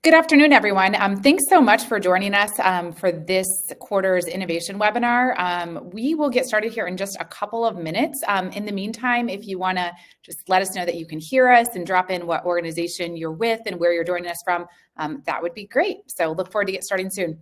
Good afternoon, everyone. Thanks so much for joining us for this quarter's innovation webinar. We will get started here in just a couple of minutes. In the meantime, if you want to just let us know that you can hear us and drop in what organization you're with and where you're joining us from, that would be great. So look forward to get starting soon.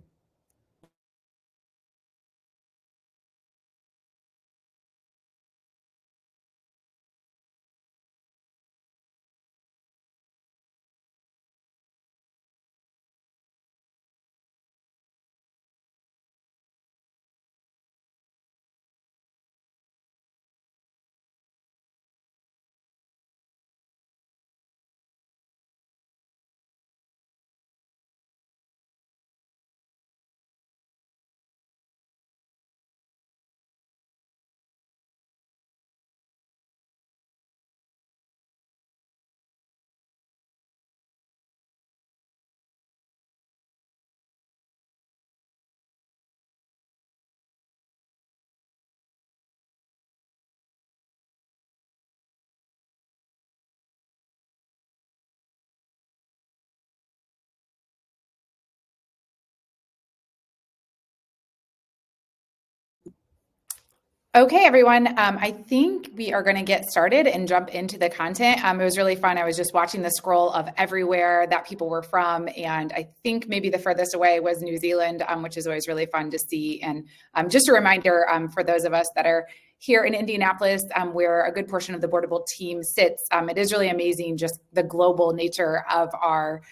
Okay, everyone, I think we are going to get started and jump into the content. It was really fun. I was just watching the scroll of everywhere that people were from, and I think maybe the furthest away was New Zealand, which is always really fun to see. And just a reminder for those of us that are here in Indianapolis, where a good portion of the Boardable team sits, it is really amazing just the global nature of our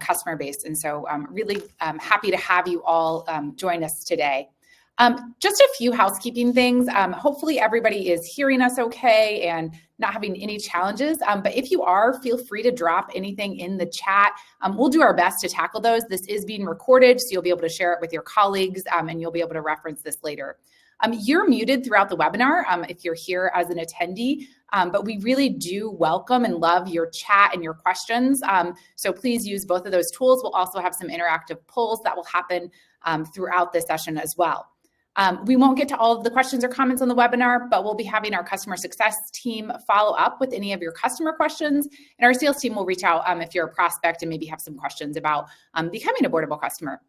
customer base. And so I'm really happy to have you all join us today. Just a few housekeeping things. Hopefully everybody is hearing us okay and not having any challenges. But if you are, feel free to drop anything in the chat. We'll do our best to tackle those. This is being recorded, so you'll be able to share it with your colleagues and you'll be able to reference this later. You're muted throughout the webinar if you're here as an attendee, but we really do welcome and love your chat and your questions. So please use both of those tools. We'll also have some interactive polls that will happen throughout this session as well. We won't get to all of the questions or comments on the webinar, but we'll be having our customer success team follow up with any of your customer questions. And our sales team will reach out if you're a prospect and maybe have some questions about becoming a Boardable customer.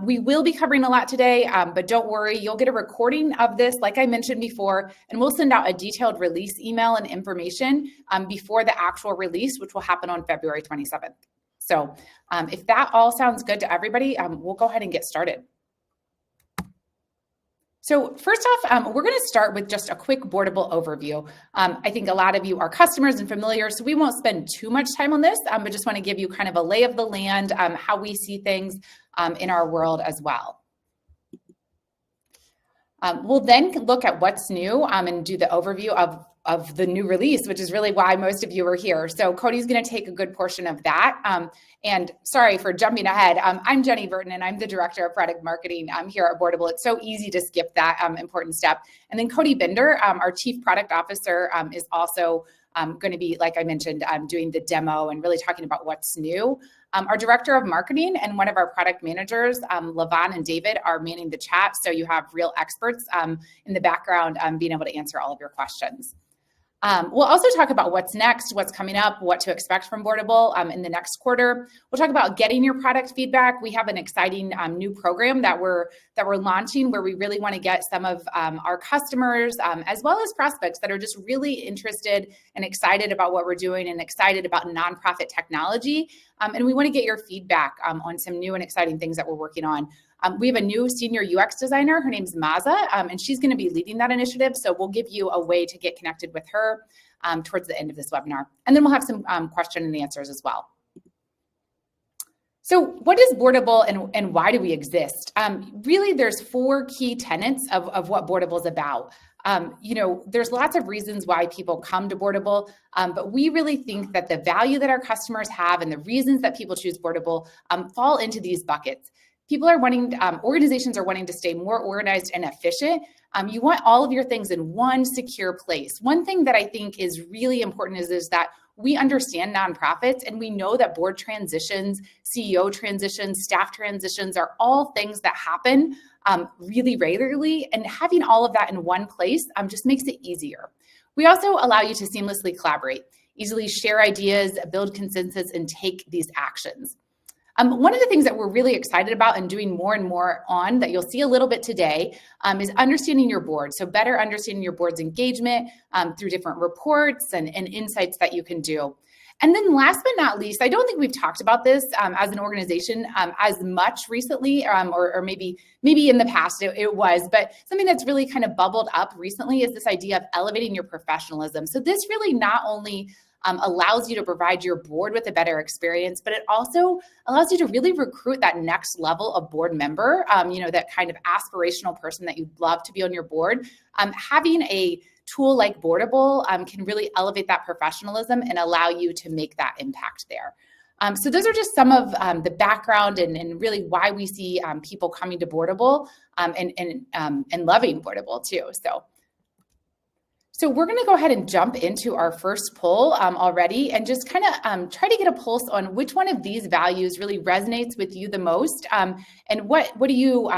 We will be covering a lot today, but don't worry, you'll get a recording of this, like I mentioned before, and we'll send out a detailed release email and information before the actual release, which will happen on February 27th. So if that all sounds good to everybody, we'll go ahead and get started. So first off, we're going to start with just a quick Boardable overview. I think a lot of you are customers and familiar, so we won't spend too much time on this, but just want to give you kind of a lay of the land, how we see things in our world as well. We'll then look at what's new and do the overview of the new release, which is really why most of you are here. So Cody's going to take a good portion of that. And sorry for jumping ahead. I'm Jenny Burton, and I'm the Director of Product Marketing here at Boardable. It's so easy to skip that important step. And then Cody Binder, our Chief Product Officer, is also going to be, like I mentioned, doing the demo and really talking about what's new. Our Director of Marketing and one of our product managers, Lavon and David, are manning the chat. So you have real experts in the background being able to answer all of your questions. We'll also talk about what's next, what's coming up, what to expect from Boardable in the next quarter. We'll talk about getting your product feedback. We have an exciting new program that we're launching where we really want to get some of our customers as well as prospects that are just really interested and excited about what we're doing and excited about nonprofit technology. And we want to get your feedback on some new and exciting things that we're working on. We have a new senior UX designer. Her name's Maza, and she's going to be leading that initiative. So we'll give you a way to get connected with her towards the end of this webinar. And then we'll have some question and answers as well. So what is Boardable and why do we exist? Really, there's 4 key tenets of what Boardable is about. There's lots of reasons why people come to Boardable, but we really think that the value that our customers have and the reasons that people choose Boardable fall into these buckets. People are wanting, organizations are wanting to stay more organized and efficient. You want all of your things in one secure place. One thing that I think is really important is that we understand nonprofits and we know that board transitions, CEO transitions, staff transitions are all things that happen really regularly, and having all of that in one place just makes it easier. We also allow you to seamlessly collaborate, easily share ideas, build consensus, and take these actions. One of the things that we're really excited about and doing more and more on that you'll see a little bit today is understanding your board. So better understanding your board's engagement through different reports and insights that you can do. And then last but not least, I don't think we've talked about this as an organization as much recently, or maybe in the past it was, but something that's really kind of bubbled up recently is this idea of elevating your professionalism. So this really not only allows you to provide your board with a better experience, but it also allows you to really recruit that next level of board member, that kind of aspirational person that you'd love to be on your board. Having a tool like Boardable can really elevate that professionalism and allow you to make that impact there. So those are just some of the background and really why we see people coming to Boardable and loving Boardable too. So we're going to go ahead and jump into our first poll already and just kind of try to get a pulse on which one of these values really resonates with you the most. And what do you,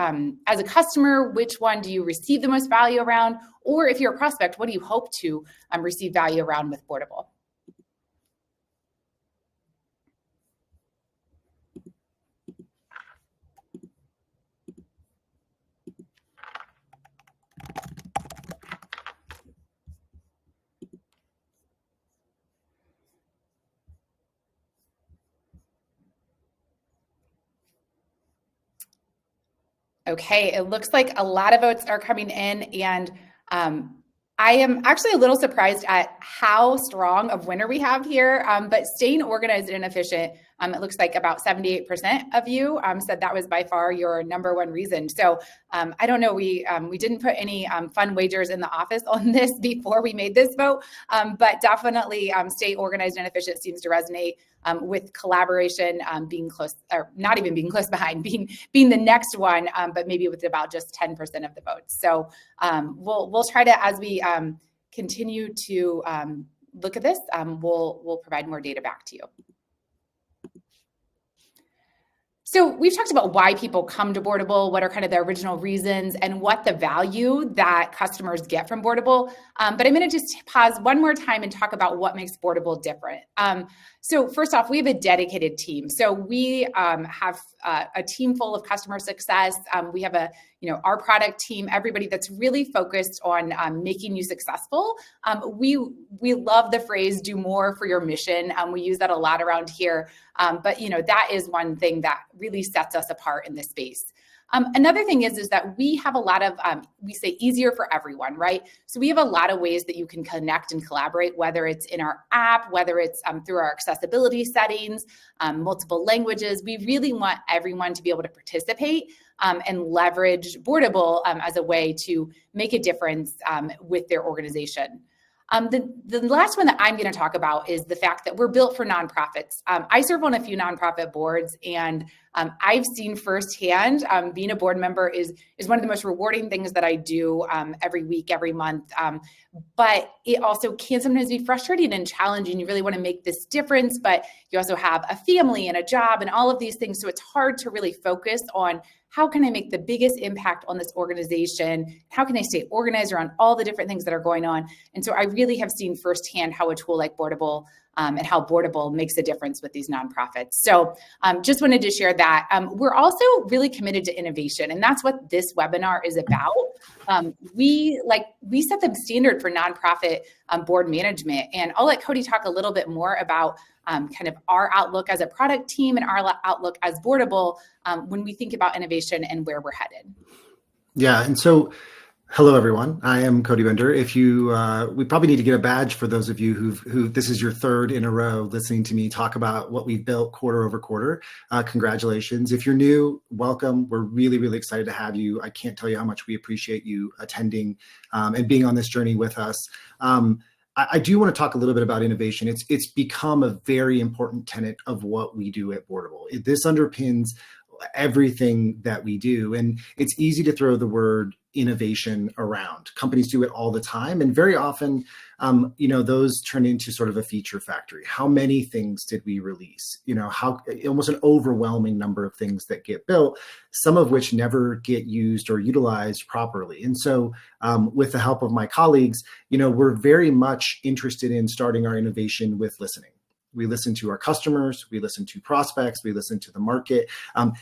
as a customer, which one do you receive the most value around? Or if you're a prospect, what do you hope to receive value around with Boardable? Okay, it looks like a lot of votes are coming in, and I am actually a little surprised at how strong of winner we have here, but staying organized and efficient, it looks like about 78% of you said that was by far your number one reason. So I don't know, we didn't put any fun wagers in the office on this before we made this vote, but definitely stay organized and efficient seems to resonate with collaboration being close, or not even being close behind, being the next one, but maybe with about just 10% of the votes. So we'll try to, as we continue to look at this, we'll provide more data back to you. So we've talked about why people come to Boardable, what are kind of the original reasons, and what the value that customers get from Boardable. But I'm going to just pause one more time and talk about what makes Boardable different. So first off, we have a dedicated team. So we have a team full of customer success. We have our product team, everybody that's really focused on making you successful. We love the phrase, do more for your mission. We use that a lot around here. But that is one thing that really sets us apart in this space. Another thing is that we have a lot of, we say easier for everyone, right? So we have a lot of ways that you can connect and collaborate, whether it's in our app, whether it's through our accessibility settings, multiple languages. We really want everyone to be able to participate and leverage Boardable as a way to make a difference with their organization. The last one that I'm going to talk about is the fact that we're built for nonprofits. I serve on a few nonprofit boards, and I've seen firsthand being a board member is one of the most rewarding things that I do every week, every month. But it also can sometimes be frustrating and challenging. You really want to make this difference, but you also have a family and a job and all of these things. So it's hard to really focus on how can I make the biggest impact on this organization? How can I stay organized around all the different things that are going on? And so I really have seen firsthand how a tool like Boardable and how Boardable makes a difference with these nonprofits. So just wanted to share that. We're also really committed to innovation, and that's what this webinar is about. We set the standard for nonprofit board management, and I'll let Cody talk a little bit more about kind of our outlook as a product team and our outlook as Boardable when we think about innovation and where we're headed. Yeah, and so hello everyone. I am Cody Bender. If you, we probably need to get a badge for those of you who this is your third in a row listening to me talk about what we've built quarter over quarter. Congratulations. If you're new, welcome. We're really, really excited to have you. I can't tell you how much we appreciate you attending and being on this journey with us. I do want to talk a little bit about innovation. It's become a very important tenet of what we do at Boardable. This underpins everything that we do. And it's easy to throw the word innovation around. Companies do it all the time. And very often, those turn into sort of a feature factory. How many things did we release? Almost an overwhelming number of things that get built, some of which never get used or utilized properly. And so with the help of my colleagues, we're very much interested in starting our innovation with listening. we listen to our customers, we listen to prospects, we listen to the market.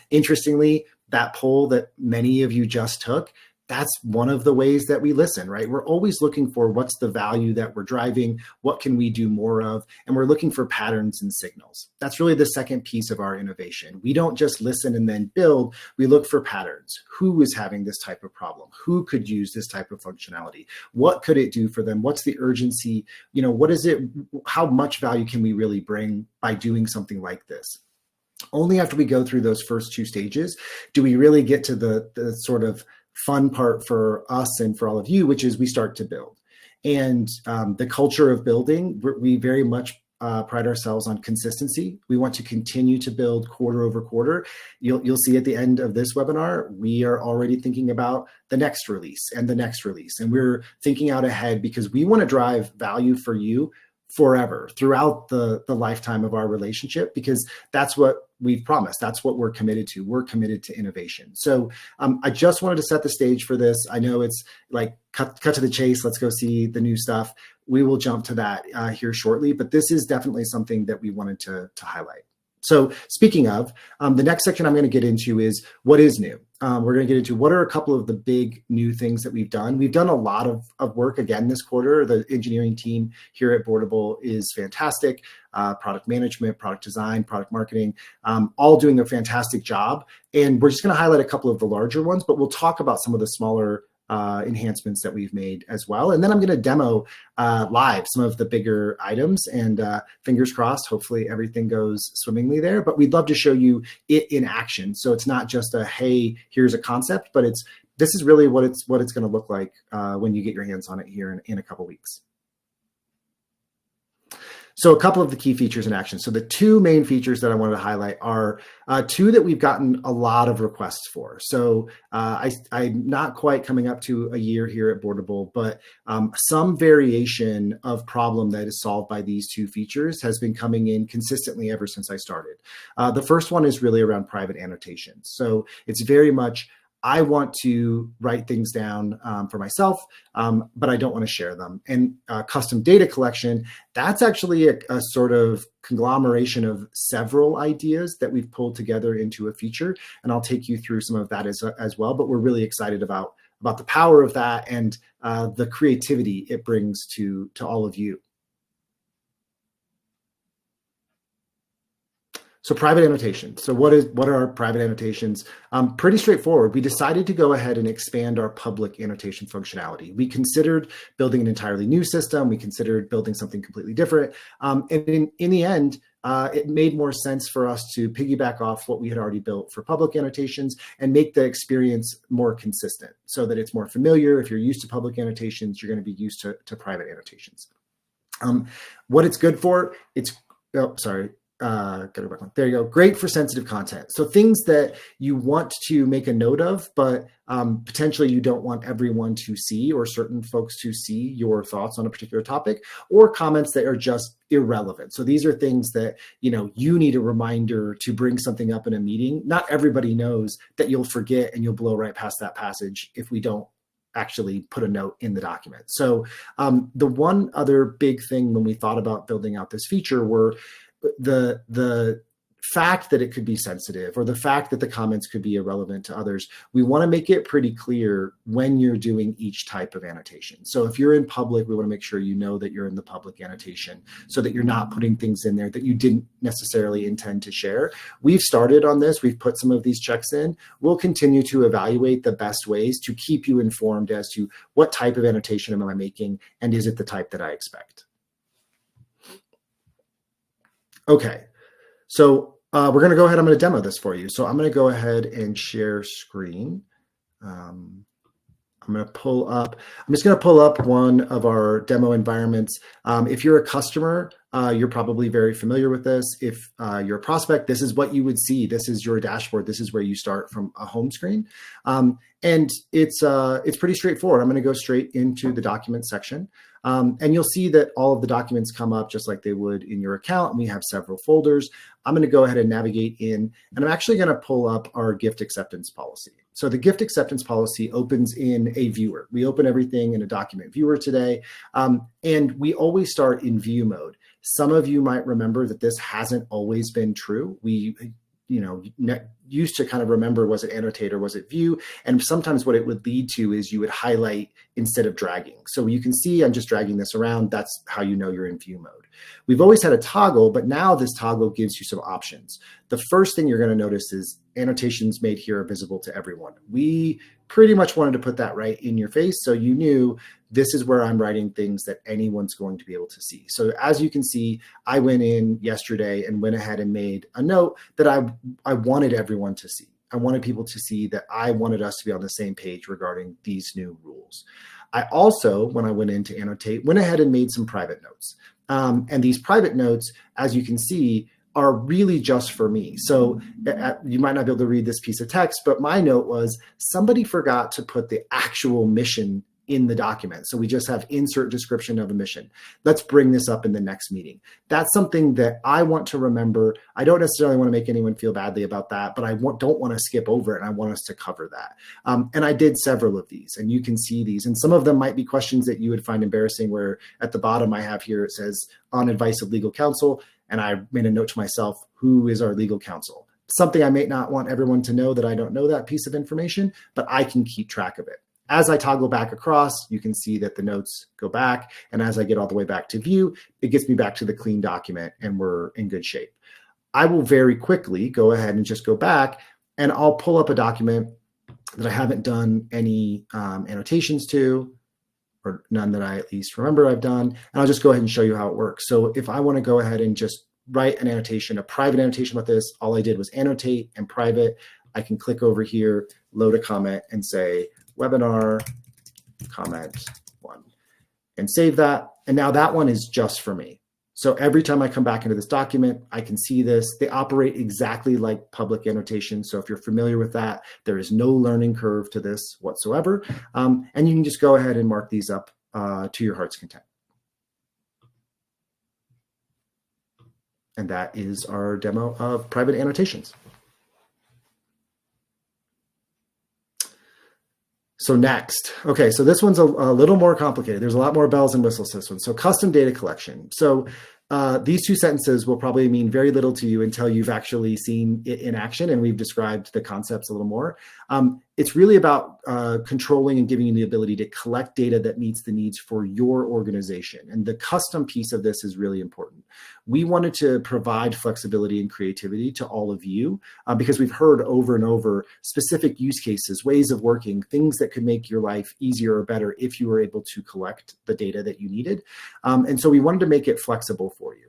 Interestingly, that poll that many of you just took, that's one of the ways that we listen, right? We're always looking for what's the value that we're driving, what can we do more of, and we're looking for patterns and signals. That's really the second piece of our innovation. We don't just listen and then build, we look for patterns. Who is having this type of problem? Who could use this type of functionality? What could it do for them? What's the urgency? What is it? How much value can we really bring by doing something like this? Only after we go through those first two stages do we really get to the sort of fun part for us and for all of you, which is we start to build. And the culture of building, we very much pride ourselves on consistency. We want to continue to build quarter over quarter. You'll see at the end of this webinar, we are already thinking about the next release and the next release. And we're thinking out ahead because we want to drive value for you forever, throughout the lifetime of our relationship, because that's what we've promised. That's what we're committed to. We're committed to innovation. So I just wanted to set the stage for this. I know it's like cut to the chase. Let's go see the new stuff. We will jump to that here shortly, but this is definitely something that we wanted to highlight. So speaking of, the next section I'm going to get into is what is new. We're going to get into what are a couple of the big new things that we've done. We've done a lot of work again this quarter. The engineering team here at Boardable is fantastic. Product management, product design, product marketing, all doing a fantastic job. And we're just going to highlight a couple of the larger ones, but we'll talk about some of the smaller enhancements that we've made as well. And then I'm going to demo live some of the bigger items, and fingers crossed, hopefully everything goes swimmingly there. But we'd love to show you it in action. So it's not just a, hey, here's a concept, but this is really what it's going to look like when you get your hands on it here in a couple weeks. So a couple of the key features in action. So the two main features that I wanted to highlight are two that we've gotten a lot of requests for. So I'm not quite coming up to a year here at Boardable, but some variation of problem that is solved by these two features has been coming in consistently ever since I started. The first one is really around private annotations. So it's very much, I want to write things down for myself, but I don't want to share them. And custom data collection, that's actually a sort of conglomeration of several ideas that we've pulled together into a feature. And I'll take you through some of that as well. But we're really excited about the power of that and the creativity it brings to all of you. So private annotations. So what are our private annotations? Pretty straightforward. We decided to go ahead and expand our public annotation functionality. We considered building an entirely new system. We considered building something completely different. And in the end, it made more sense for us to piggyback off what we had already built for public annotations and make the experience more consistent so that it's more familiar. If you're used to public annotations, you're going to be used to private annotations. What it's good for, there you go. Great for sensitive content. So things that you want to make a note of, but potentially you don't want everyone to see or certain folks to see your thoughts on a particular topic, or comments that are just irrelevant. So these are things that, you need a reminder to bring something up in a meeting. Not everybody knows that you'll forget and you'll blow right past that passage if we don't actually put a note in the document. So the one other big thing when we thought about building out this feature were the fact that it could be sensitive, or the fact that the comments could be irrelevant to others. We want to make it pretty clear when you're doing each type of annotation. So if you're in public, we want to make sure you know that you're in the public annotation so that you're not putting things in there that you didn't necessarily intend to share. We've started on this. We've put some of these checks in. We'll continue to evaluate the best ways to keep you informed as to what type of annotation am I making, and is it the type that I expect? Okay, so we're going to go ahead. I'm going to demo this for you. So I'm going to go ahead and share screen. I'm just going to pull up one of our demo environments. If you're a customer, you're probably very familiar with this. If you're a prospect, this is what you would see. This is your dashboard. This is where you start from a home screen. And it's pretty straightforward. I'm going to go straight into the document section. And you'll see that all of the documents come up just like they would in your account. And we have several folders. I'm going to go ahead and navigate in, and I'm actually going to pull up our gift acceptance policy. So the gift acceptance policy opens in a viewer. We open everything in a document viewer today. And we always start in view mode Some of you might remember that this hasn't always been true. We used to kind of remember, was it annotate or was it view? And sometimes what it would lead to is you would highlight instead of dragging. So you can see I'm just dragging this around. That's how you know you're in view mode. We've always had a toggle, but now this toggle gives you some options. The first thing you're going to notice is annotations made here are visible to everyone. We pretty much wanted to put that right in your face, so you knew this is where I'm writing things that anyone's going to be able to see. So as you can see, I went in yesterday and went ahead and made a note that I wanted everyone to see. I wanted people to see that I wanted us to be on the same page regarding these new rules. I also, when I went in to annotate, went ahead and made some private notes. And these private notes, as you can see, are really just for me. So you might not be able to read this piece of text, but my note was somebody forgot to put the actual mission in the document. So we just have insert description of a mission. Let's bring this up in the next meeting. That's something that I want to remember. I don't necessarily want to make anyone feel badly about that, but I don't want to skip over it. And I want us to cover that. And I did several of these, and you can see these. And some of them might be questions that you would find embarrassing, where at the bottom I have here, it says on advice of legal counsel. And I made a note to myself, who is our legal counsel? Something I may not want everyone to know, that I don't know that piece of information, but I can keep track of it. As I toggle back across, you can see that the notes go back. And as I get all the way back to view, it gets me back to the clean document and we're in good shape. I will very quickly go ahead and just go back, and I'll pull up a document that I haven't done any annotations to, or none that I at least remember I've done. And I'll just go ahead and show you how it works. So if I want to go ahead and just write an annotation, a private annotation about this, all I did was annotate and private. I can click over here, load a comment, and say webinar comment 1 and save that. And now that one is just for me. So every time I come back into this document, I can see this. They operate exactly like public annotations. So if you're familiar with that, there is no learning curve to this whatsoever. And you can just go ahead and mark these up to your heart's content. And that is our demo of private annotations. So next, okay, so this one's a little more complicated. There's a lot more bells and whistles to this one. So custom data collection. So these two sentences will probably mean very little to you until you've actually seen it in action and we've described the concepts a little more. It's really about controlling and giving you the ability to collect data that meets the needs for your organization. And the custom piece of this is really important. We wanted to provide flexibility and creativity to all of you because we've heard over and over specific use cases, ways of working, things that could make your life easier or better if you were able to collect the data that you needed. And so we wanted to make it flexible for you.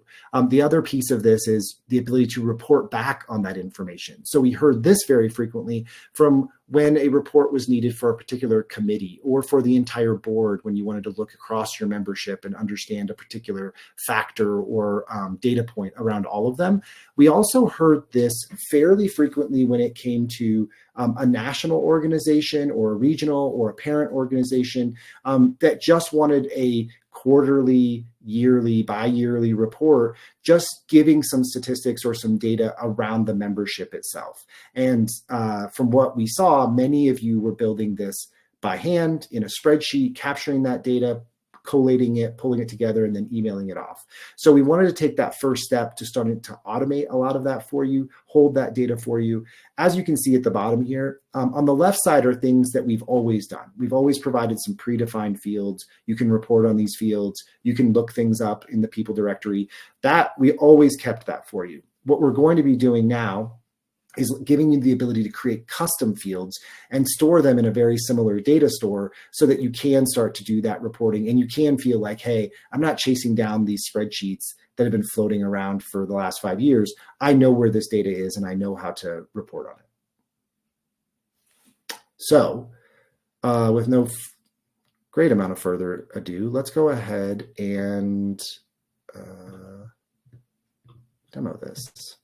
The other piece of this is the ability to report back on that information. So we heard this very frequently from when a report was needed for a particular committee or for the entire board, when you wanted to look across your membership and understand a particular factor or data point around all of them. We also heard this fairly frequently when it came to a national organization or a regional or a parent organization that just wanted a quarterly, yearly, bi-yearly report, just giving some statistics or some data around the membership itself. And from what we saw, many of you were building this by hand in a spreadsheet, capturing that data, collating it, pulling it together, and then emailing it off. So we wanted to take that first step to starting to automate a lot of that for you, hold that data for you. As you can see at the bottom here, on the left side are things that we've always done. We've always provided some predefined fields. You can report on these fields. You can look things up in the people directory. That we always kept that for you. What we're going to be doing now is giving you the ability to create custom fields and store them in a very similar data store so that you can start to do that reporting and you can feel like, hey, I'm not chasing down these spreadsheets that have been floating around for the last 5 years. I know where this data is and I know how to report on it. So with no great amount of further ado, let's go ahead and demo this.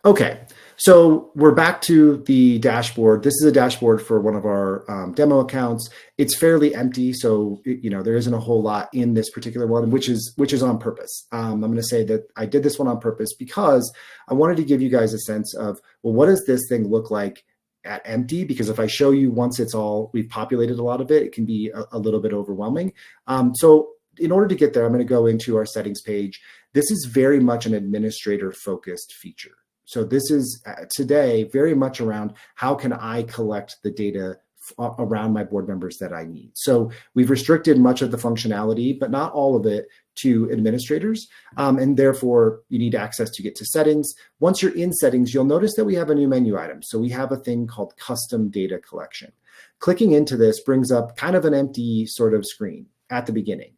Okay, so we're back to the dashboard. This is a dashboard for one of our demo accounts. It's fairly empty, so there isn't a whole lot in this particular one, which is on purpose. I'm going to say that I did this one on purpose because I wanted to give you guys a sense of, well, what does this thing look like at empty, because if I show you once we've populated a lot of it, it can be a little bit overwhelming. So in order to get there, I'm going to go into our settings page. This is very much an administrator focused feature. So this is today very much around how can I collect the data around my board members that I need. So we've restricted much of the functionality, but not all of it, to administrators. And therefore you need access to get to settings. Once you're in settings, you'll notice that we have a new menu item. So we have a thing called custom data collection. Clicking into this brings up kind of an empty sort of screen at the beginning.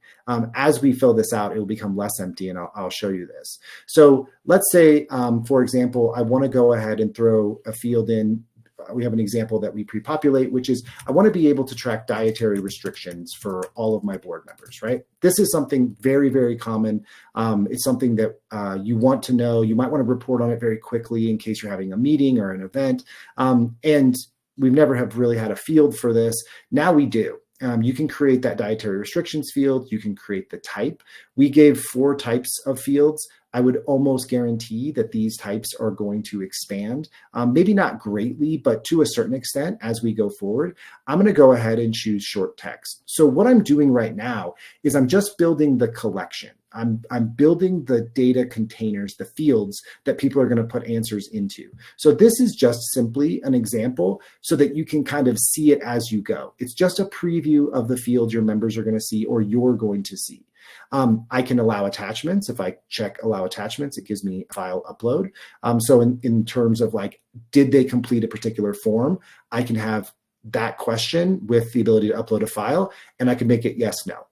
As we fill this out, it will become less empty, and I'll show you this. So let's say, for example, I want to go ahead and throw a field in. We have an example that we pre-populate, which is I want to be able to track dietary restrictions for all of my board members, right? This is something very, very common. It's something that you want to know. You might want to report on it very quickly in case you're having a meeting or an event. And we've never have really had a field for this. Now we do. You can create that dietary restrictions field. You can create the type. We gave 4 types of fields. I would almost guarantee that these types are going to expand, maybe not greatly, but to a certain extent as we go forward. I'm going to go ahead and choose short text. So what I'm doing right now is I'm just building the collection. I'm building the data containers, the fields that people are going to put answers into. So this is just simply an example so that you can kind of see it as you go. It's just a preview of the fields your members are going to see or you're going to see. I can allow attachments. If I check allow attachments, it gives me file upload. So in terms of like, did they complete a particular form? I can have that question with the ability to upload a file, and I can make it yes, no.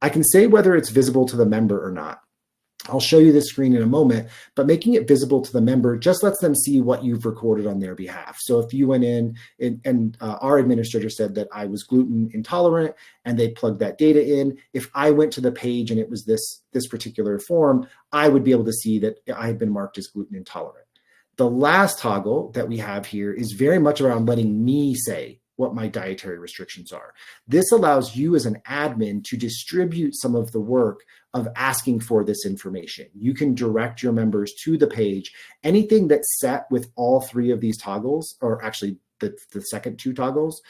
I can say whether it's visible to the member or not. I'll show you this screen in a moment, but making it visible to the member just lets them see what you've recorded on their behalf. So if you went in and our administrator said that I was gluten intolerant and they plugged that data in, if I went to the page and it was this particular form, I would be able to see that I had been marked as gluten intolerant. The last toggle that we have here is very much around letting me say what my dietary restrictions are. This allows you as an admin to distribute some of the work of asking for this information. You can direct your members to the page. Anything that's set with all 3 of these toggles, or actually the second 2 toggles,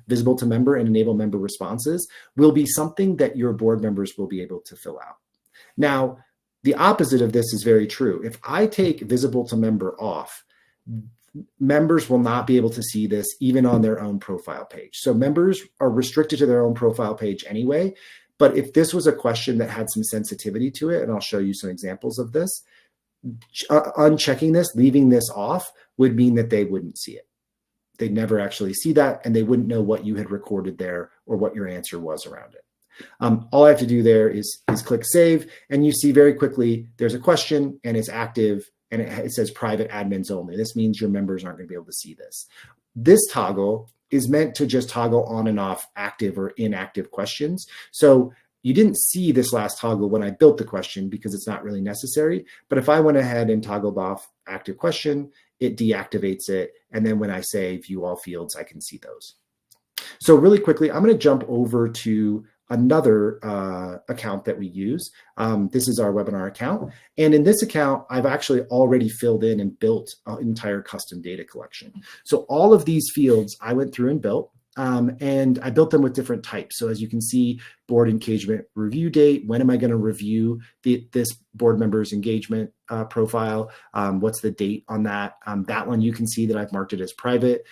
visible to member and enable member responses, will be something that your board members will be able to fill out. Now, the opposite of this is very true. If I take visible to member off, members will not be able to see this even on their own profile page. So members are restricted to their own profile page anyway. But if this was a question that had some sensitivity to it, and I'll show you some examples of this, unchecking this, leaving this off would mean that they wouldn't see it. They'd never actually see that, and they wouldn't know what you had recorded there or what your answer was around it. All I have to do there is click save, and you see very quickly there's a question and it's active, and it says private admins only. This means your members aren't going to be able to see this. This toggle is meant to just toggle on and off active or inactive questions. So you didn't see this last toggle when I built the question because it's not really necessary. But if I went ahead and toggled off active question, it deactivates it. And then when I say view all fields, I can see those. So really quickly, I'm going to jump over to another account that we use. This is our webinar account. And in this account, I've actually already filled in and built an entire custom data collection. So all of these fields I went through and built, and I built them with different types. So as you can see, board engagement review date, when am I going to review this board member's engagement profile? What's the date on that? That one you can see that I've marked it as private.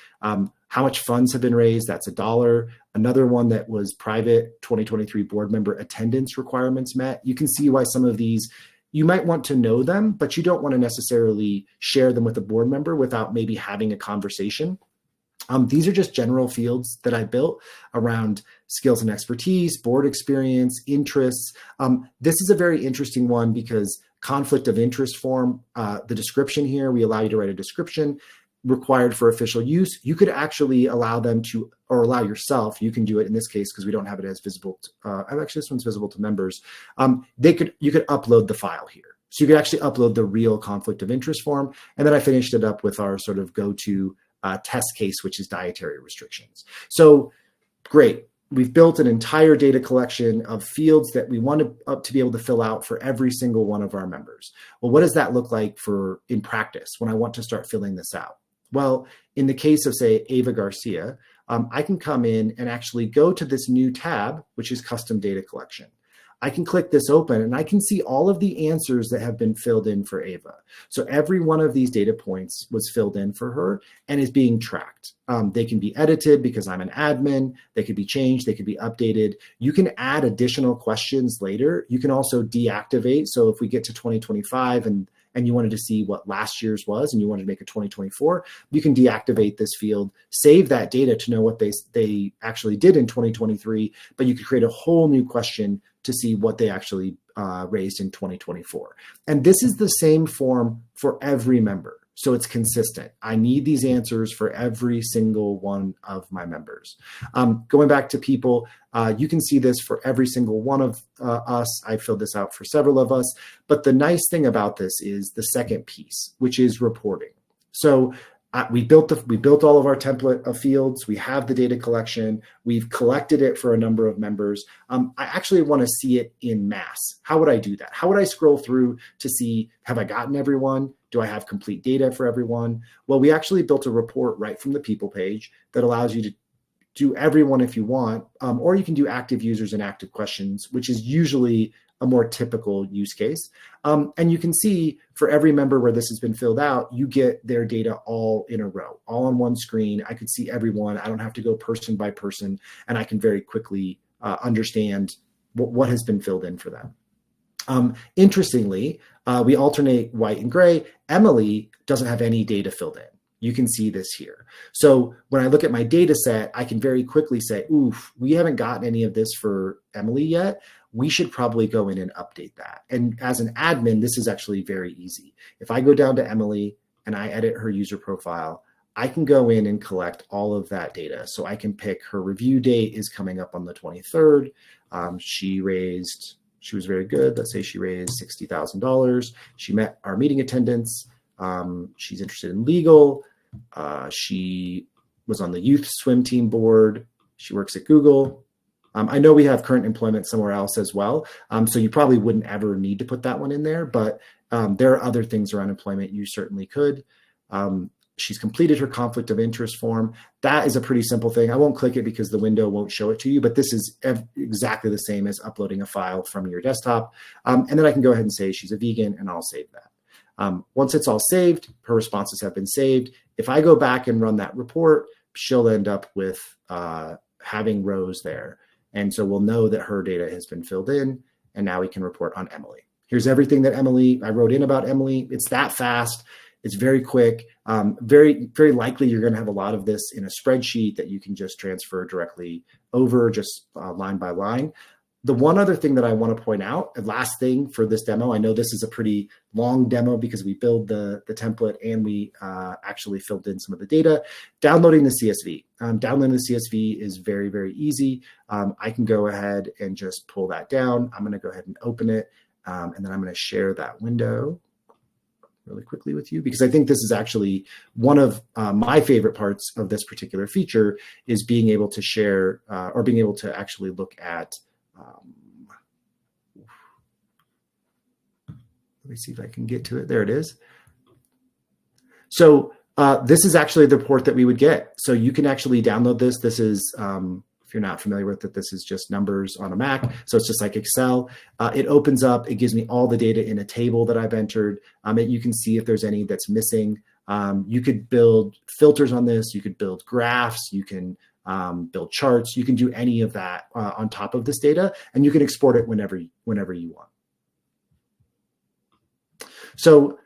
How much funds have been raised? That's $1. Another one that was private, 2023 board member attendance requirements met. You can see why some of these, you might want to know them, but you don't want to necessarily share them with a board member without maybe having a conversation. These are just general fields that I built around skills and expertise, board experience, interests. This is a very interesting one because conflict of interest form, the description here, we allow you to write a description required for official use. You could actually allow them to, or allow yourself, you can do it in this case because we don't have it as visible. Actually, this one's visible to members. You could upload the file here. So you could actually upload the real conflict of interest form. And then I finished it up with our sort of go-to test case, which is dietary restrictions. So great. We've built an entire data collection of fields that we want to be able to fill out for every single one of our members. Well, what does that look like in practice when I want to start filling this out? Well, in the case of, say, Ava Garcia, I can come in and actually go to this new tab, which is custom data collection. I can click this open and I can see all of the answers that have been filled in for Ava. So every one of these data points was filled in for her and is being tracked. They can be edited because I'm an admin. They could be changed. They could be updated. You can add additional questions later. You can also deactivate. So if we get to 2025 and you wanted to see what last year's was and you wanted to make a 2024, you can deactivate this field, save that data to know what they actually did in 2023, but you could create a whole new question to see what they actually raised in 2024. And this is the same form for every member. So it's consistent. I need these answers for every single one of my members. Going back to people, you can see this for every single one of us. I filled this out for several of us. But the nice thing about this is the second piece, which is reporting. So we built all of our template of fields. We have the data collection. We've collected it for a number of members. I actually want to see it in mass. How would I do that? How would I scroll through to see, have I gotten everyone? Do I have complete data for everyone? Well, we actually built a report right from the people page that allows you to do everyone if you want, or you can do active users and active questions, which is usually a more typical use case. And you can see for every member where this has been filled out, you get their data all in a row, all on one screen. I could see everyone. I don't have to go person by person, and I can very quickly understand what has been filled in for them. Interestingly, we alternate white and gray. Emily doesn't have any data filled in. You can see this here. So when I look at my data set, I can very quickly say, oof, we haven't gotten any of this for Emily yet. We should probably go in and update that. And as an admin, this is actually very easy. If I go down to Emily and I edit her user profile, I can go in and collect all of that data. So I can pick her review date is coming up on the 23rd. She was very good. Let's say she raised $60,000. She met our meeting attendance. She's interested in legal. She was on the youth swim team board. She works at Google. I know we have current employment somewhere else as well. So you probably wouldn't ever need to put that one in there, but there are other things around employment you certainly could. She's completed her conflict of interest form. That is a pretty simple thing. I won't click it because the window won't show it to you, but this is exactly the same as uploading a file from your desktop. And then I can go ahead and say she's a vegan and I'll save that. Once it's all saved, her responses have been saved. If I go back and run that report, she'll end up with having rows there. And so we'll know that her data has been filled in, and now we can report on Emily. Here's everything that I wrote in about Emily. It's that fast. It's very quick. Very, very likely you're going to have a lot of this in a spreadsheet that you can just transfer directly over, just line by line. The one other thing that I want to point out, the last thing for this demo, I know this is a pretty long demo because we build the template and we actually filled in some of the data. Downloading the CSV. Downloading the CSV is very, very easy. I can go ahead and just pull that down. I'm going to go ahead and open it, and then I'm going to share that window really quickly with you, because I think this is actually one of my favorite parts of this particular feature is being able to share or being able to actually look at let me see if I can get to it. There it is. So this is actually the report that we would get. So you can actually download this. This is, if you're not familiar with it, this is just numbers on a Mac. So it's just like Excel. It opens up. It gives me all the data in a table that I've entered. You can see if there's any that's missing. You could build filters on this. You could build graphs. You can build charts. You can do any of that on top of this data, and you can export it whenever you want. So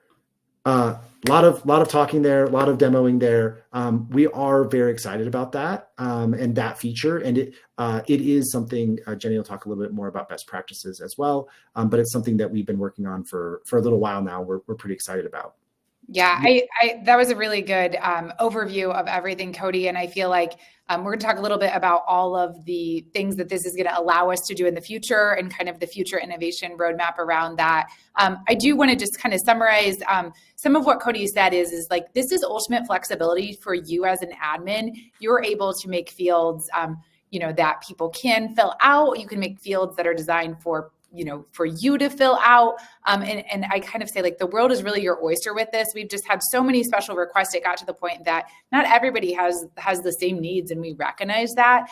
a lot of talking there, a lot of demoing there. We are very excited about that and that feature, and it is something Jenny will talk a little bit more about best practices as well. But it's something that we've been working on for a little while now. We're pretty excited about. Yeah, that was a really good overview of everything, Cody. And I feel like we're going to talk a little bit about all of the things that this is going to allow us to do in the future and kind of the future innovation roadmap around that. I do want to just kind of summarize some of what Cody said is like, this is ultimate flexibility for you as an admin. You're able to make fields that people can fill out. You can make fields that are designed for for you to fill out. And I kind of say, like, the world is really your oyster with this. We've just had so many special requests. It got to the point that not everybody has the same needs, and we recognize that.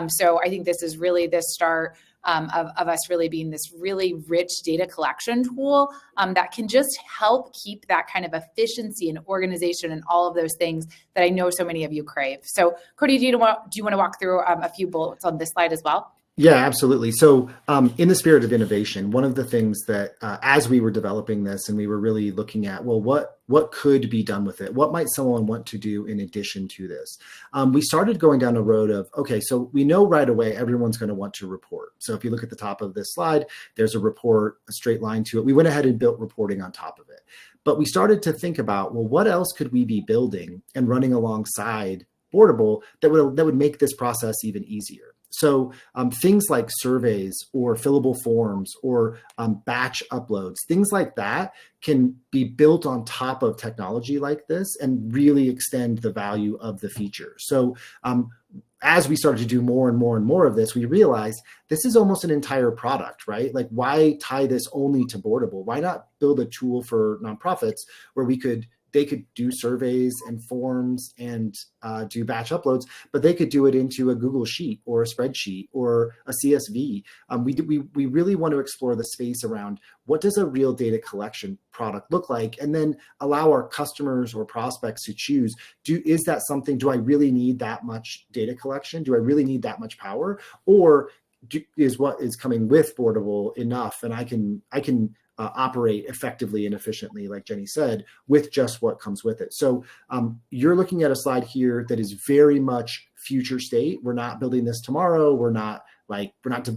So I think this is really the start of us really being this really rich data collection tool that can just help keep that kind of efficiency and organization and all of those things that I know so many of you crave. So Cody, do you want to walk through a few bullets on this slide as well? Yeah, absolutely. So in the spirit of innovation, one of the things that as we were developing this and we were really looking at, well, what could be done with it? What might someone want to do in addition to this? We started going down a road of, okay, so we know right away everyone's going to want to report. So if you look at the top of this slide, there's a report, a straight line to it. We went ahead and built reporting on top of it. But we started to think about, well, what else could we be building and running alongside Boardable that would make this process even easier? So things like surveys or fillable forms or batch uploads, things like that can be built on top of technology like this and really extend the value of the feature. So as we started to do more and more and more of this, we realized this is almost an entire product, right? Like, why tie this only to Boardable? Why not build a tool for nonprofits where they could do surveys and forms and do batch uploads, but they could do it into a Google Sheet or a spreadsheet or a CSV. We really want to explore the space around what does a real data collection product look like, and then allow our customers or prospects to choose, do I really need that much data collection? Do I really need that much power? Or is what is coming with Boardable enough, and I can operate effectively and efficiently, like Jenny said, with just what comes with it. So you're looking at a slide here that is very much future state. We're not building this tomorrow. We're not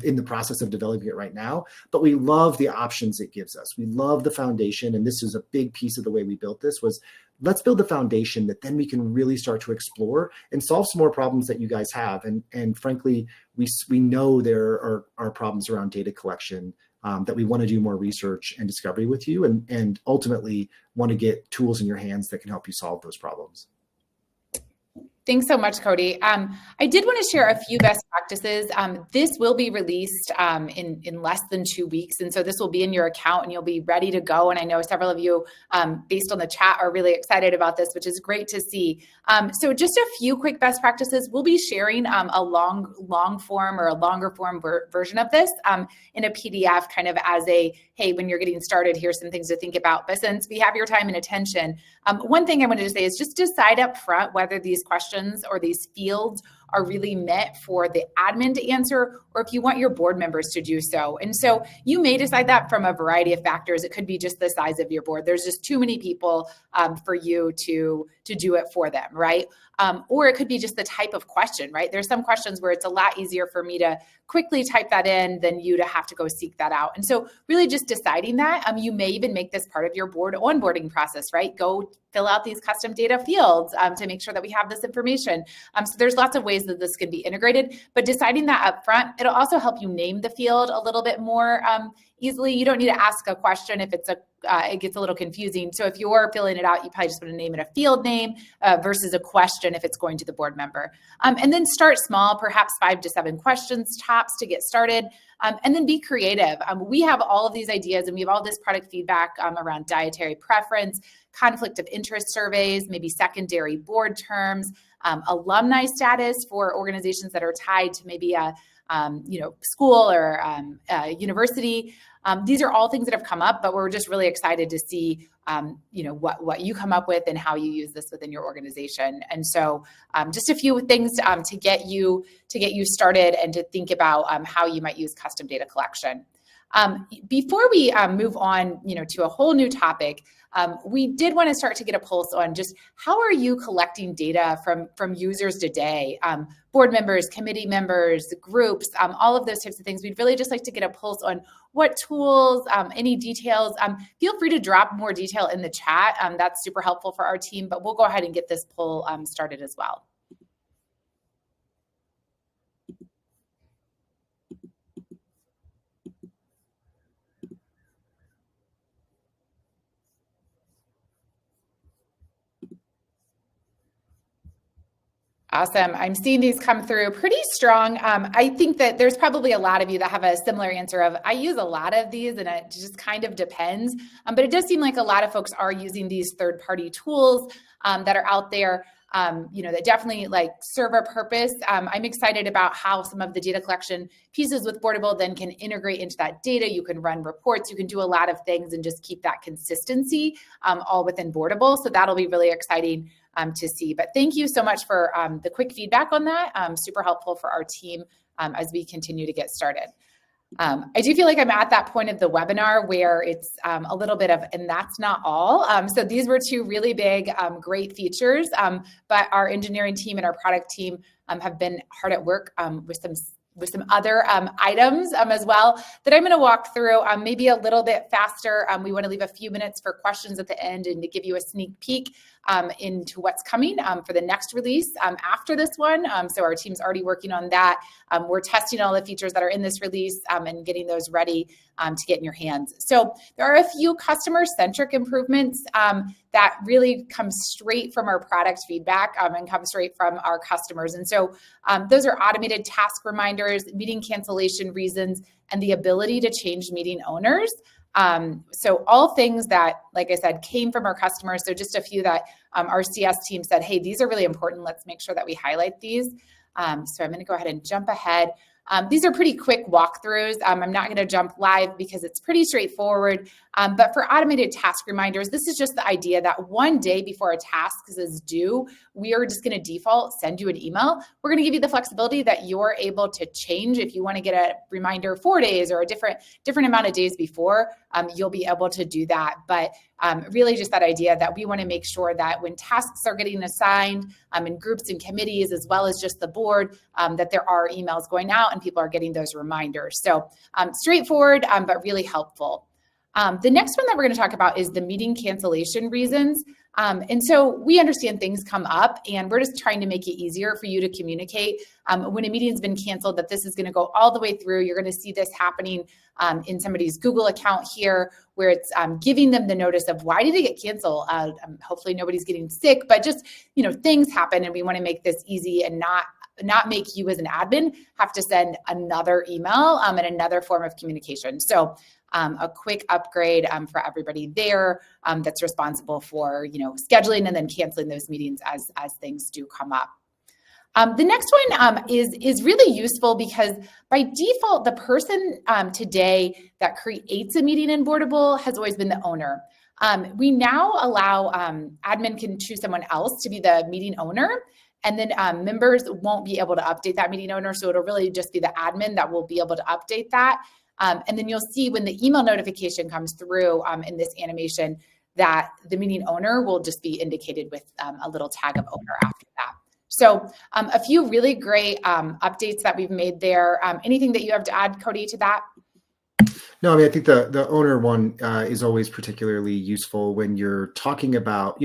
in the process of developing it right now, but we love the options it gives us. We love the foundation. And this is a big piece of the way we built this was, let's build the foundation that then we can really start to explore and solve some more problems that you guys have. And frankly, we know there are problems around data collection that we want to do more research and discovery with you, and ultimately want to get tools in your hands that can help you solve those problems. Thanks so much, Cody. I did want to share a few best practices. This will be released in less than 2 weeks. And so this will be in your account and you'll be ready to go. And I know several of you, based on the chat, are really excited about this, which is great to see. So just a few quick best practices. We'll be sharing a long form or a longer form version of this in a PDF, kind of as a, hey, when you're getting started, here's some things to think about. But since we have your time and attention, one thing I wanted to say is just decide up front whether these questions or these fields are really meant for the admin to answer, or if you want your board members to do so. And so you may decide that from a variety of factors. It could be just the size of your board. There's just too many people for you to do it for them, right? Or it could be just the type of question, right? There's some questions where it's a lot easier for me to quickly type that in than you to have to go seek that out. And so really just deciding that, you may even make this part of your board onboarding process, right? Go fill out these custom data fields to make sure that we have this information. So there's lots of ways that this can be integrated, but deciding that up front, it'll also help you name the field a little bit more easily. You don't need to ask a question if it gets a little confusing. So if you're filling it out, you probably just want to name it a field name versus a question if it's going to the board member. And then start small, perhaps 5 to 7 questions tops to get started. And then be creative. We have all of these ideas and we have all this product feedback around dietary preference, conflict of interest surveys, maybe secondary board terms, alumni status for organizations that are tied to maybe a school or university. These are all things that have come up, but we're just really excited to see, what you come up with and how you use this within your organization. And so just a few things to get you started and to think about how you might use custom data collection. Before we move on, to a whole new topic, we did want to start to get a pulse on just how are you collecting data from users today, board members, committee members, groups, all of those types of things. We'd really just like to get a pulse on what tools, any details. Feel free to drop more detail in the chat. That's super helpful for our team, but we'll go ahead and get this poll started as well. Awesome. I'm seeing these come through pretty strong. I think that there's probably a lot of you that have a similar answer of, I use a lot of these and it just kind of depends. But it does seem like a lot of folks are using these third-party tools that are out there, that definitely like serve a purpose. I'm excited about how some of the data collection pieces with Boardable then can integrate into that data. You can run reports, you can do a lot of things and just keep that consistency all within Boardable. So that'll be really exciting to see. But thank you so much for the quick feedback on that. Super helpful for our team as we continue to get started. I do feel like I'm at that point of the webinar where it's a little bit of, and that's not all. So these were two really big, great features, but our engineering team and our product team have been hard at work with some other items as well that I'm going to walk through maybe a little bit faster. We want to leave a few minutes for questions at the end and to give you a sneak peek into what's coming for the next release after this one. So our team's already working on that. We're testing all the features that are in this release and getting those ready to get in your hands. So there are a few customer-centric improvements that really come straight from our product feedback and come straight from our customers. And so those are automated task reminders, meeting cancellation reasons, and the ability to change meeting owners. So all things that, like I said, came from our customers. So just a few that our CS team said, hey, these are really important. Let's make sure that we highlight these. So I'm going to go ahead and jump ahead. These are pretty quick walkthroughs. I'm not going to jump live because it's pretty straightforward. But for automated task reminders, this is just the idea that one day before a task is due, we are just going to default send you an email. We're going to give you the flexibility that you're able to change. If you want to get a reminder 4 days or a different amount of days before, you'll be able to do that. But really just that idea that we want to make sure that when tasks are getting assigned in groups and committees, as well as just the board, that there are emails going out and people are getting those reminders. So straightforward, but really helpful. The next one that we're going to talk about is the meeting cancellation reasons. And so we understand things come up and we're just trying to make it easier for you to communicate when a meeting's been canceled, that this is going to go all the way through. You're going to see this happening in somebody's Google account here, where it's giving them the notice of why did it get canceled? Hopefully nobody's getting sick, but just, things happen and we want to make this easy and not make you as an admin have to send another email and another form of communication. So a quick upgrade for everybody there that's responsible for, scheduling and then canceling those meetings as things do come up. The next one is really useful because by default, the person today that creates a meeting in Boardable has always been the owner. We now allow admin can choose someone else to be the meeting owner. And then members won't be able to update that meeting owner. So it'll really just be the admin that will be able to update that. And then you'll see when the email notification comes through in this animation that the meeting owner will just be indicated with a little tag of owner after that. So a few really great updates that we've made there. Anything that you have to add, Cody, to that? No, I mean, I think the owner one is always particularly useful when you're talking about,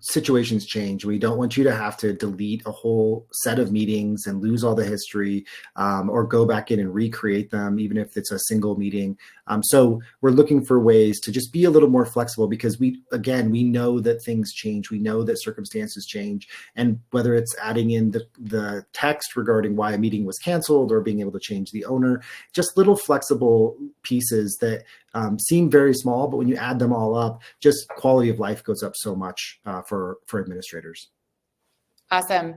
situations change. We don't want you to have to delete a whole set of meetings and lose all the history or go back in and recreate them, even if it's a single meeting. So we're looking for ways to just be a little more flexible because we know that things change. We know that circumstances change. And whether it's adding in the text regarding why a meeting was canceled or being able to change the owner, just little flexible pieces that seem very small, but when you add them all up, just quality of life goes up so much for administrators. Awesome.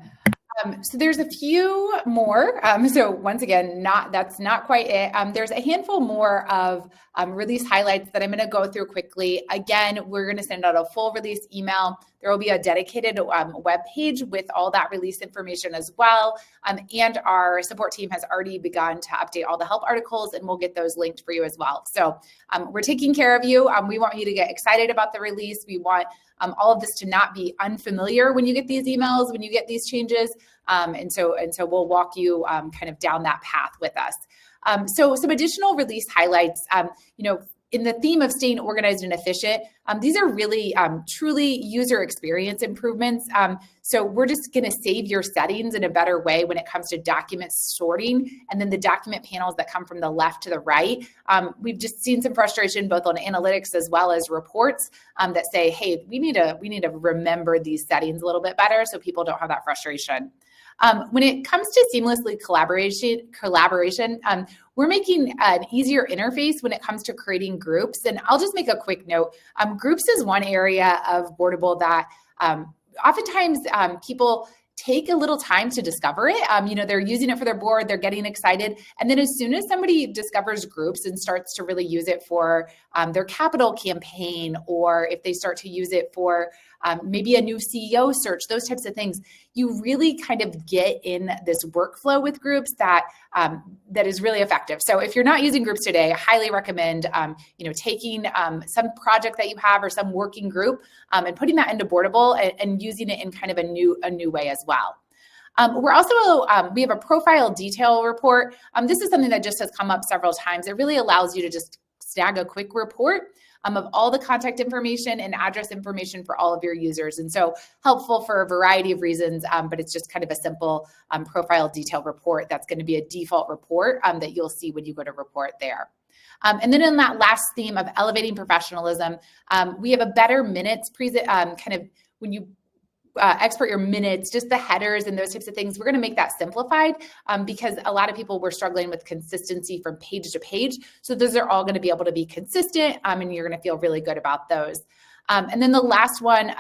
So there's a few more. So once again, that's not quite it. There's a handful more of release highlights that I'm going to go through quickly. Again, we're going to send out a full release email. There will be a dedicated web page with all that release information as well. And our support team has already begun to update all the help articles, and we'll get those linked for you as well. So we're taking care of you. We want you to get excited about the release. We want all of this to not be unfamiliar when you get these emails, when you get these changes. And so we'll walk you kind of down that path with us. So some additional release highlights, in the theme of staying organized and efficient, these are really truly user experience improvements. So we're just going to save your settings in a better way when it comes to document sorting and then the document panels that come from the left to the right. We've just seen some frustration both on analytics as well as reports that say, hey, we need to remember these settings a little bit better so people don't have that frustration. When it comes to seamlessly collaboration, we're making an easier interface when it comes to creating groups. And I'll just make a quick note. Groups is one area of Boardable that oftentimes people take a little time to discover it. They're using it for their board, they're getting excited. And then as soon as somebody discovers groups and starts to really use it for their capital campaign, or if they start to use it for maybe a new CEO search, those types of things, you really kind of get in this workflow with groups that is really effective. So if you're not using groups today, I highly recommend taking some project that you have or some working group and putting that into Boardable and using it in kind of a new way as well. We're also, we have a profile detail report. This is something that just has come up several times. It really allows you to just snag a quick report of all the contact information and address information for all of your users. And so helpful for a variety of reasons, but it's just kind of a simple profile detail report that's going to be a default report that you'll see when you go to report there. And then in that last theme of elevating professionalism, we have a better minutes kind of when you export your minutes, just the headers and those types of things. We're going to make that simplified because a lot of people were struggling with consistency from page to page. So those are all going to be able to be consistent and you're going to feel really good about those. And then the last one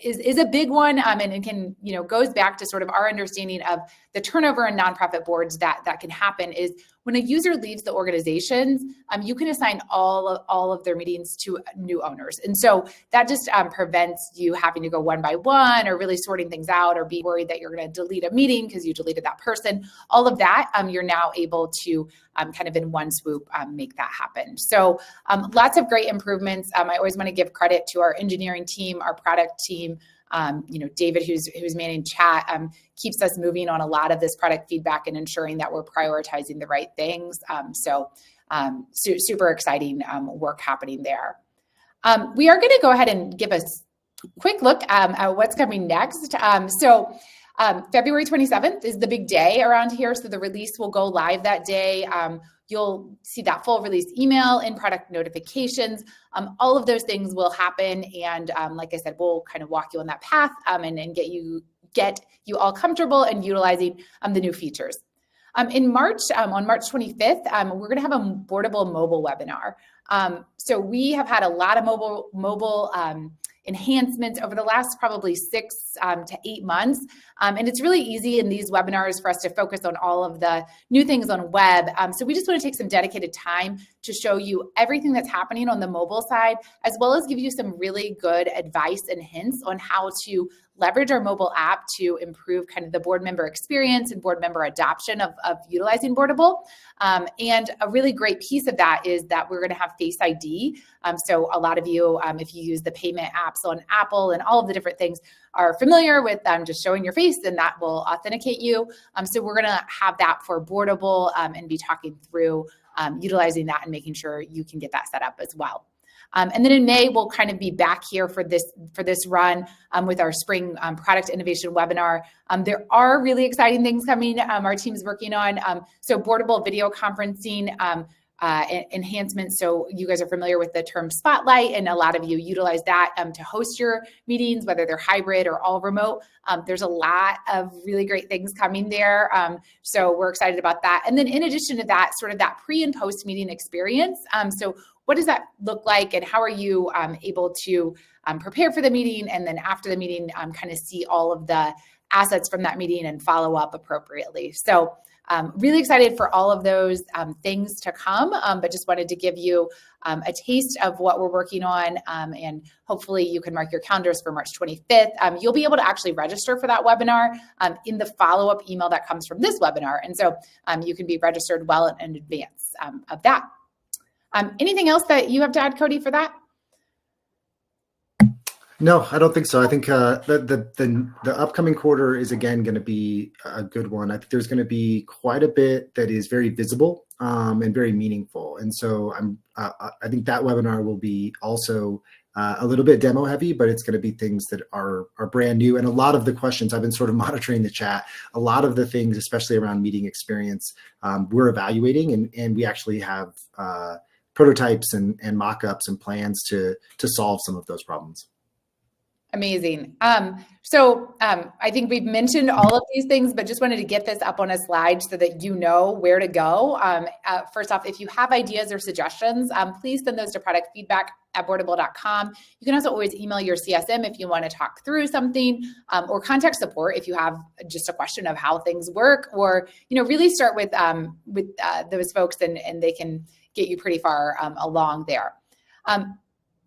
is a big one and it can, goes back to sort of our understanding of the turnover in nonprofit boards that can happen is when a user leaves the organizations, you can assign all of their meetings to new owners. And so that just prevents you having to go one by one or really sorting things out or be worried that you're going to delete a meeting because you deleted that person. All of that, you're now able to kind of in one swoop make that happen. So lots of great improvements. I always want to give credit to our engineering team, our product team. David, who's managing chat, keeps us moving on a lot of this product feedback and ensuring that we're prioritizing the right things. Super exciting work happening there. We are going to go ahead and give a quick look at what's coming next. February 27th is the big day around here. So the release will go live that day. You'll see that full release email and product notifications. All of those things will happen. And like I said, we'll kind of walk you on that path and get you all comfortable and utilizing the new features. In March, on March 25th, we're going to have a Boardable mobile webinar. So we have had a lot of mobile enhancements over the last probably 6 to 8 months. And it's really easy in these webinars for us to focus on all of the new things on web. So we just want to take some dedicated time to show you everything that's happening on the mobile side, as well as give you some really good advice and hints on how to leverage our mobile app to improve kind of the board member experience and board member adoption of utilizing Boardable. And a really great piece of that is that we're going to have Face ID. So a lot of you, if you use the payment apps on Apple and all of the different things, are familiar with just showing your face, and that will authenticate you. So we're going to have that for Boardable and be talking through utilizing that and making sure you can get that set up as well. And then in May, we'll kind of be back here for this run with our spring product innovation webinar. There are really exciting things coming our team's working on. So Boardable video conferencing enhancements. So you guys are familiar with the term Spotlight, and a lot of you utilize that to host your meetings, whether they're hybrid or all remote. There's a lot of really great things coming there. So we're excited about that. And then in addition to that, sort of that pre and post meeting experience. So what does that look like, and how are you able to prepare for the meeting, and then after the meeting, kind of see all of the assets from that meeting and follow up appropriately. So really excited for all of those things to come, but just wanted to give you a taste of what we're working on, and hopefully you can mark your calendars for March 25th. You'll be able to actually register for that webinar in the follow-up email that comes from this webinar, and so you can be registered well in advance of that. Anything else that you have to add, Cody, for that? No, I don't think so. I think the upcoming quarter is again going to be a good one. I think there's going to be quite a bit that is very visible and very meaningful. And so I think that webinar will be also a little bit demo heavy, but it's going to be things that are brand new. And a lot of the questions, I've been sort of monitoring the chat, a lot of the things, especially around meeting experience, we're evaluating, and we actually have prototypes and mock-ups and plans to solve some of those problems. Amazing. I think we've mentioned all of these things, but just wanted to get this up on a slide so that you know where to go. First off, if you have ideas or suggestions, please send those to productfeedback@boardable.com. You can also always email your CSM if you want to talk through something, or contact support if you have just a question of how things work, or really start with those folks, and they can get you pretty far along there.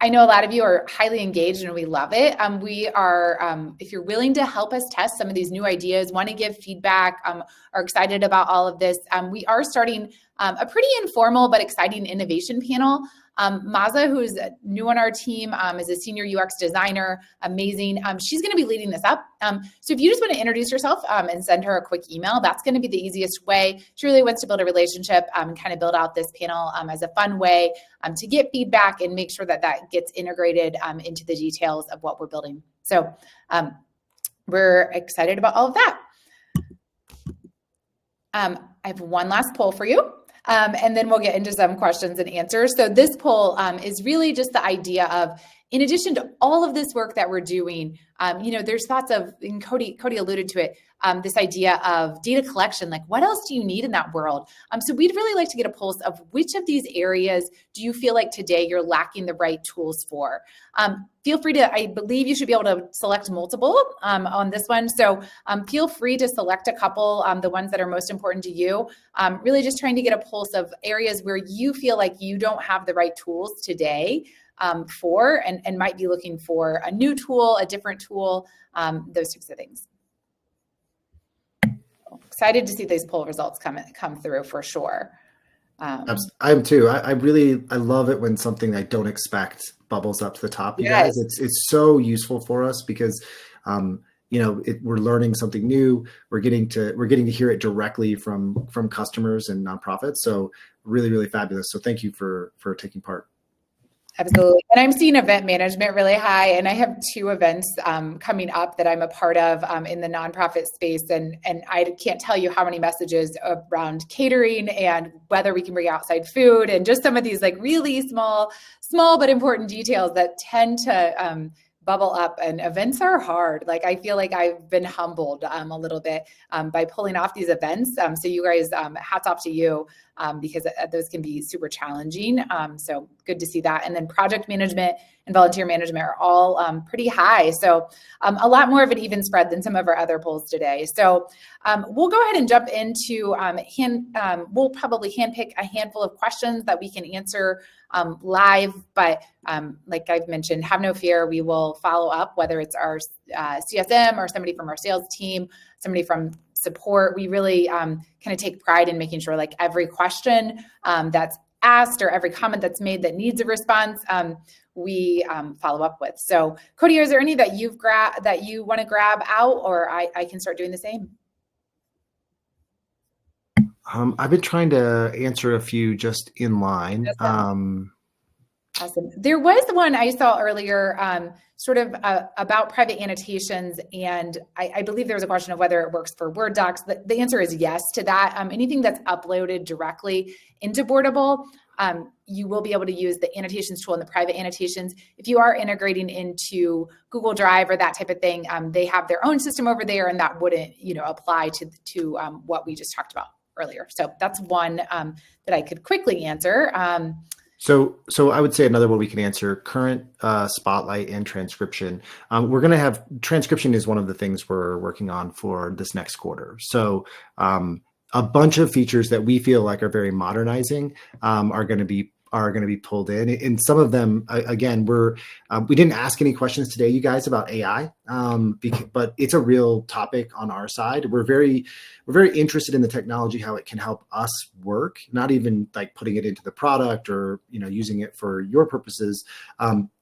I know a lot of you are highly engaged and we love it. We are, if you're willing to help us test some of these new ideas, want to give feedback, are excited about all of this, we are starting a pretty informal but exciting innovation panel. Maza, who's new on our team, is a senior UX designer, amazing. She's going to be leading this up. So if you just want to introduce yourself and send her a quick email, that's going to be the easiest way. She really wants to build a relationship and kind of build out this panel as a fun way to get feedback and make sure that that gets integrated into the details of what we're building. So we're excited about all of that. I have one last poll for you. And then we'll get into some questions and answers. So this poll is really just the idea of, in addition to all of this work that we're doing, there's thoughts of, and Cody alluded to it, this idea of data collection, like what else do you need in that world? So we'd really like to get a pulse of which of these areas do you feel like today you're lacking the right tools for? Feel free to, I believe you should be able to select multiple on this one. So feel free to select a couple, the ones that are most important to you. Really just trying to get a pulse of areas where you feel like you don't have the right tools today for, and might be looking for a new tool, a different tool, those types of things. Excited to see these poll results come through for sure. I am too. I love it when something I don't expect bubbles up to the top. You Yes. guys, it's so useful for us because we're learning something new. We're getting to hear it directly from customers and nonprofits. So really, really fabulous. So thank you for taking part. Absolutely. And I'm seeing event management really high. And I have 2 events coming up that I'm a part of in the nonprofit space. And I can't tell you how many messages around catering and whether we can bring outside food and just some of these like really small but important details that tend to bubble up, and events are hard. Like I feel like I've been humbled a little bit by pulling off these events. So you guys, hats off to you because those can be super challenging. So good to see that. And then project management and volunteer management are all pretty high. So a lot more of an even spread than some of our other polls today. So we'll go ahead and jump into we'll probably handpick a handful of questions that we can answer live, but like I've mentioned, have no fear. We will follow up, whether it's our CSM or somebody from our sales team, somebody from support. We really kind of take pride in making sure like every question that's asked or every comment that's made that needs a response, we follow up with. So Cody, is there any that you want to grab out, or I can start doing the same? I've been trying to answer a few just in line. Awesome. There was one I saw earlier, sort of about private annotations, and I believe there was a question of whether it works for Word docs. The answer is yes to that. Anything that's uploaded directly into Boardable, you will be able to use the annotations tool and the private annotations. If you are integrating into Google Drive or that type of thing, they have their own system over there, and that wouldn't apply to what we just talked about earlier. So that's one that I could quickly answer. So I would say another one we can answer: current, spotlight, and transcription. We're going to have transcription is one of the things we're working on for this next quarter. So a bunch of features that we feel like are very modernizing are going to be pulled in. And some of them, again, we didn't ask any questions today, you guys, about AI, but it's a real topic on our side. We're very interested in the technology, how it can help us work, not even like putting it into the product or using it for your purposes.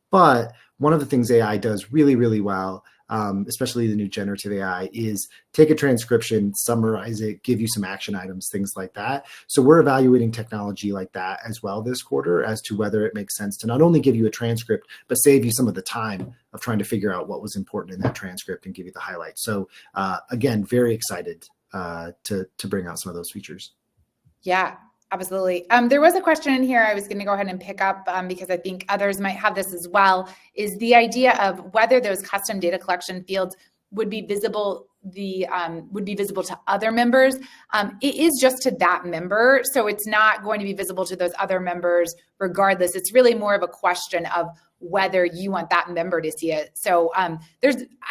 But one of the things AI does really, really well, especially the new generative AI, is take a transcription, summarize it, give you some action items, things like that. So we're evaluating technology like that as well this quarter as to whether it makes sense to not only give you a transcript, but save you some of the time of trying to figure out what was important in that transcript and give you the highlights. So again, very excited to bring out some of those features. Yeah. Absolutely. There was a question in here I was going to go ahead and pick up because I think others might have this as well, is the idea of whether those custom data collection fields would be visible to other members. It is just to that member, so it's not going to be visible to those other members regardless. It's really more of a question of whether you want that member to see it. So I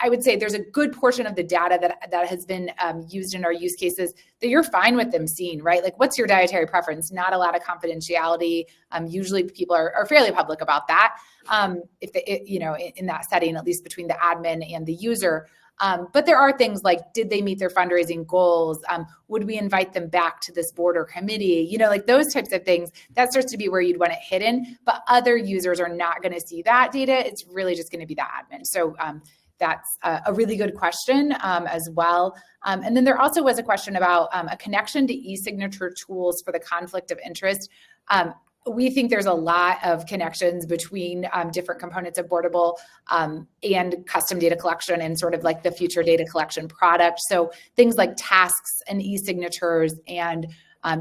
would say there's a good portion of the data that has been used in our use cases that you're fine with them seeing, right? Like, what's your dietary preference? Not a lot of confidentiality. Usually people are fairly public about that. In that setting, at least between the admin and the user. But there are things like, did they meet their fundraising goals? Would we invite them back to this board or committee? Like those types of things, that starts to be where you'd want it hidden, but other users are not going to see that data. It's really just going to be the admin. So that's a really good question as well. And then there also was a question about a connection to e-signature tools for the conflict of interest. We think there's a lot of connections between different components of Boardable and custom data collection and sort of like the future data collection product. So things like tasks and e-signatures and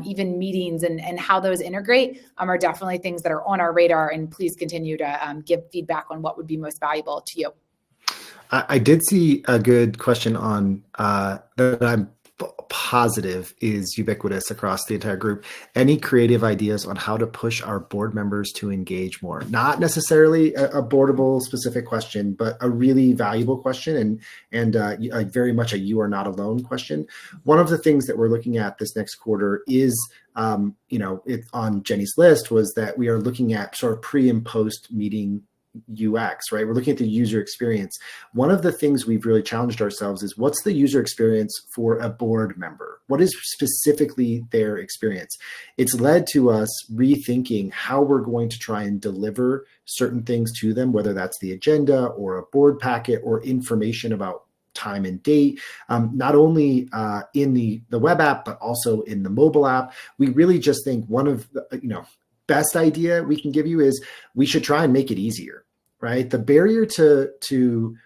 even meetings and how those integrate are definitely things that are on our radar. And please continue to give feedback on what would be most valuable to you. I did see a good question on that I'm positive is ubiquitous across the entire group. Any creative ideas on how to push our board members to engage more? Not necessarily a Boardable specific question, but a really valuable question and very much a you are not alone question. One of the things that we're looking at this next quarter is, on Jenny's list was that we are looking at sort of pre and post meeting UX, right? We're looking at the user experience. One of the things we've really challenged ourselves is what's the user experience for a board member? What is specifically their experience? It's led to us rethinking how we're going to try and deliver certain things to them, whether that's the agenda or a board packet or information about time and date, not only in the web app, but also in the mobile app. We really just think one of the, best idea we can give you is we should try and make it easier. Right? The barrier to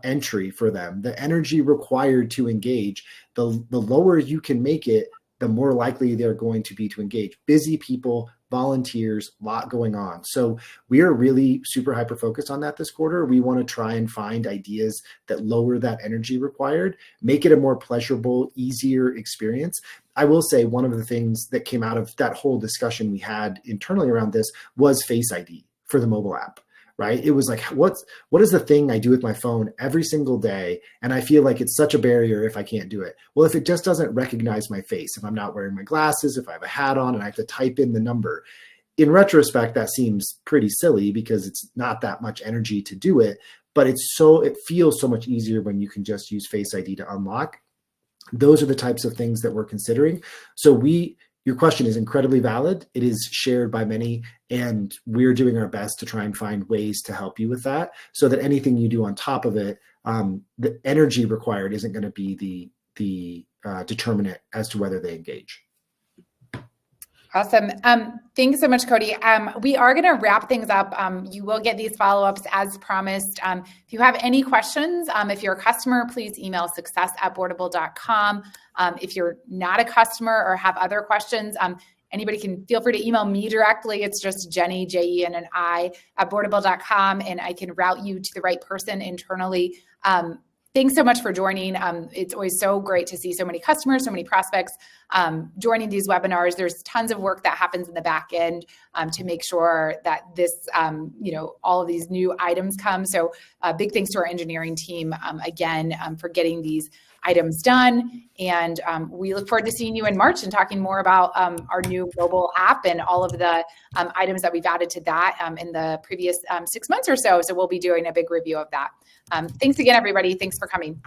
entry for them, the energy required to engage, the lower you can make it, the more likely they're going to be to engage. Busy people, volunteers, a lot going on. So we are really super hyper focused on that this quarter. We want to try and find ideas that lower that energy required, make it a more pleasurable, easier experience. I will say one of the things that came out of that whole discussion we had internally around this was Face ID for the mobile app. Right? It was like, what is the thing I do with my phone every single day? And I feel like it's such a barrier if I can't do it. Well, if it just doesn't recognize my face, if I'm not wearing my glasses, if I have a hat on and I have to type in the number, in retrospect, that seems pretty silly because it's not that much energy to do it, but it feels so much easier when you can just use Face ID to unlock. Those are the types of things that we're considering. So your question is incredibly valid. It is shared by many, and we're doing our best to try and find ways to help you with that so that anything you do on top of it, the energy required isn't going to be the determinant as to whether they engage. Awesome. Thanks so much, Cody. We are going to wrap things up. You will get these follow-ups as promised. If you have any questions, if you're a customer, please email success@boardable.com. If you're not a customer or have other questions, anybody can feel free to email me directly. It's just Jenny, Jenni, @boardable.com, and I can route you to the right person internally. Thanks so much for joining. It's always so great to see so many customers, so many prospects joining these webinars. There's tons of work that happens in the back end to make sure that this, all of these new items come. So big thanks to our engineering team again for getting these items done. And we look forward to seeing you in March and talking more about our new mobile app and all of the items that we've added to that in the previous 6 months or so. So we'll be doing a big review of that. Thanks again, everybody. Thanks for coming.